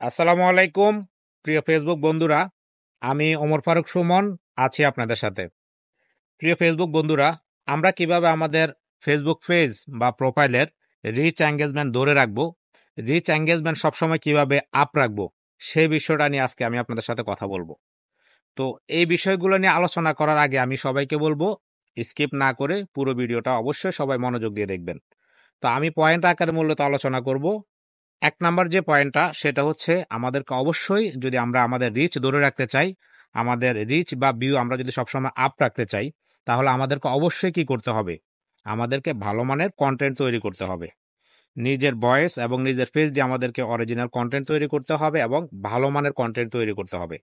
আসসালামু আলাইকুম প্রিয় ফেসবুক বন্ধুরা, আমি ওমর ফারুক সুমন আছি আপনাদের সাথে। প্রিয় ফেসবুক বন্ধুরা, আমরা কিভাবে আমাদের ফেসবুক পেজ বা প্রোফাইলের রিচ এঙ্গেজমেন্ট ধরে রাখবো, রিচ এঙ্গেজমেন্ট সবসময় কিভাবে আপ রাখবো, সেই বিষয়টা নিয়ে আজকে আমি আপনাদের সাথে কথা বলবো। তো এই বিষয়গুলো নিয়ে আলোচনা করার আগে আমি সবাইকে বলবো, স্কিপ না করে পুরো ভিডিওটা অবশ্যই সবাই মনোযোগ দিয়ে দেখবেন। তো আমি পয়েন্ট আকারে মূলত আলোচনা করব। ১ নাম্বার যে পয়েন্টটা সেটা হচ্ছে আমাদেরকে অবশ্যই যদি আমরা আমাদের রিচ ধরে রাখতে চাই, আমাদের রিচ বা ভিউ আমরা যদি সবসময় আপ রাখতে চাই, তাহলে আমাদেরকে অবশ্যই কি করতে হবে? আমাদেরকে ভালো মানের কনটেন্ট তৈরি করতে হবে। নিজের ভয়েস এবং নিজের ফেস দিয়ে আমাদেরকে অরিজিনাল কনটেন্ট তৈরি করতে হবে এবং ভালো মানের কনটেন্ট তৈরি করতে হবে।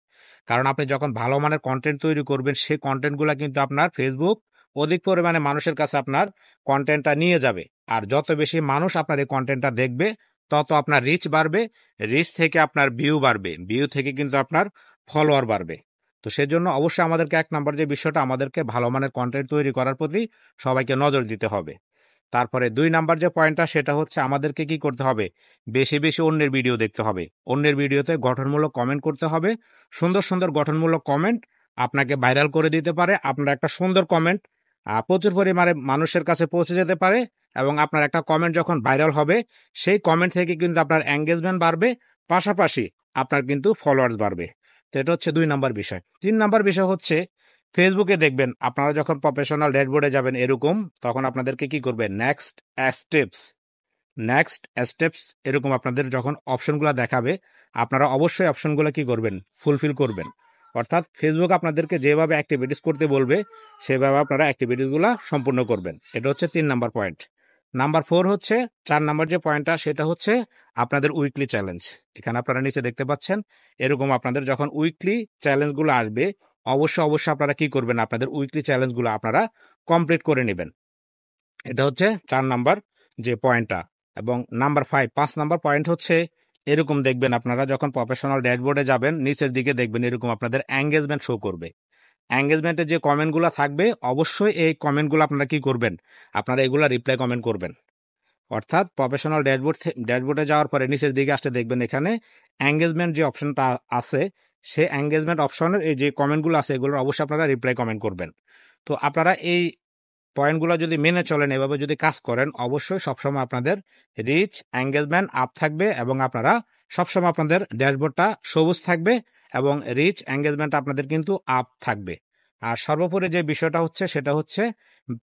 কারণ আপনি যখন ভালো মানের কনটেন্ট তৈরি করবেন, সেই কনটেন্টগুলা কিন্তু আপনার ফেসবুক অধিক পরিমাণে মানুষের কাছে আপনার কনটেন্টটা নিয়ে যাবে। আর যত বেশি মানুষ আপনার এই কনটেন্টটা দেখবে, তত আপনার রিচ বাড়বে। রিচ থেকে আপনার ভিউ বাড়বে। ভিউ থেকে কিন্তু আপনার ফলোয়ার বাড়বে। তো সেজন্য অবশ্যই আমাদেরকে ১ নাম্বার যে বিষয়টা, আমাদেরকে ভালো মানের কনটেন্ট তৈরি করার প্রতি সবাইকে নজর দিতে হবে। তারপরে ২ নাম্বার যে পয়েন্টটা সেটা হচ্ছে আমাদেরকে কি করতে হবে? বেশি, বেশি অন্যের ভিডিও দেখতে হবে। অন্যের ভিডিওতে গঠনমূলক কমেন্ট করতে হবে। সুন্দর, সুন্দর গঠনমূলক কমেন্ট আপনাকে ভাইরাল করে দিতে পারে। আপনার একটা সুন্দর কমেন্ট প্রচুর পরিমাণে মানুষের কাছে পৌঁছে যেতে পারে এবং আপনার একটা কমেন্ট যখন ভাইরাল হবে, সেই কমেন্ট থেকে কিন্তু আপনার এনগেজমেন্ট বাড়বে। পাশাপাশি আপনার কিন্তু ফলোয়ার্স বাড়বে। তো এটা হচ্ছে ২ নাম্বার বিষয়। ৩ নাম্বার বিষয় হচ্ছে ফেসবুকে দেখবেন আপনারা যখন প্রফেশনাল ড্যাশবোর্ডে যাবেন এরকম, তখন আপনাদেরকে কি করবে? নেক্সট স্টেপস এরকম আপনাদের যখন অপশনগুলো দেখাবে, আপনারা অবশ্যই অপশনগুলো কি করবেন? ফুলফিল করবেন। অর্থাৎ ফেসবুক আপনাদেরকে যেভাবে অ্যাক্টিভিটিস করতে বলবে, সেভাবে আপনারা অ্যাক্টিভিটিসগুলা সম্পূর্ণ করবেন। এটা হচ্ছে ৩ নাম্বার পয়েন্ট। নাম্বার 4 হচ্ছে ৪ নাম্বার যে পয়েন্টটা সেটা হচ্ছে আপনাদের উইকলি চ্যালেঞ্জ। এখানে আপনারা নিচে দেখতে পাচ্ছেন, এরকম আপনাদের যখন উইকলি চ্যালেঞ্জগুলো আসবে, অবশ্যই আপনারা কি করবেন? আপনাদের উইকলি চ্যালেঞ্জগুলো আপনারা কমপ্লিট করে নিবেন। এটা হচ্ছে ৪ নাম্বার যে পয়েন্টটা। এবং নাম্বার ৫ নাম্বার পয়েন্ট হচ্ছে এরকম দেখবেন, আপনারা যখন প্রফেশনাল ড্যাশবোর্ডে যাবেন, নিচের দিকে দেখবেন এরকম আপনাদের এনগেজমেন্ট শো করবে। এনগেজমেন্টে যে কমেন্টগুলো থাকবে, অবশ্যই এই কমেন্টগুলো আপনারা কি করবেন? আপনারা এগুলা রিপ্লাই কমেন্ট করবেন। অর্থাৎ প্রফেশনাল ড্যাশবোর্ডে যাওয়ার পরে নিচের দিকে আসতে দেখবেন এখানে এনগেজমেন্ট যে অপশনটা আছে, সেই এনগেজমেন্ট অপশনের এই যে কমেন্টগুলো আছে, এগুলোর অবশ্যই আপনারা রিপ্লাই কমেন্ট করবেন। তো আপনারা এই পয়েন্টগুলো যদি মেনে চলেন, এভাবে যদি কাজ করেন, অবশ্যই সবসময় আপনাদের রিচ এঙ্গেজমেন্ট আপ থাকবে এবং আপনারা সবসময় আপনাদের ড্যাশবোর্ডটা সবুজ থাকবে এবং রিচ এঙ্গেজমেন্ট আপনাদের কিন্তু আপ থাকবে। আর সর্বোপরি যে বিষয়টা হচ্ছে সেটা হচ্ছে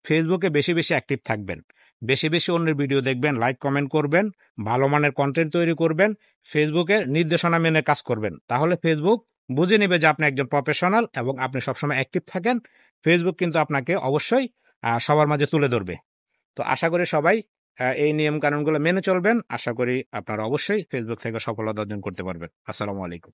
ফেসবুকে বেশি বেশি অ্যাক্টিভ থাকবেন। বেশি বেশি অন্যের ভিডিও দেখবেন, লাইক কমেন্ট করবেন, ভালো মানের কন্টেন্ট তৈরি করবেন, ফেসবুকের নির্দেশনা মেনে কাজ করবেন। তাহলে ফেসবুক বুঝে নেবে যে আপনি একজন প্রফেশনাল এবং আপনি সবসময় অ্যাক্টিভ থাকেন। ফেসবুক কিন্তু আপনাকে অবশ্যই সবার মাঝে তুলে ধরবে। তো আশা করি সবাই এই নিয়ম কানুনগুলো মেনে চলবেন। আশা করি আপনারা অবশ্যই ফেসবুক থেকে সফলতা অর্জন করতে পারবেন। আসসালামু আলাইকুম।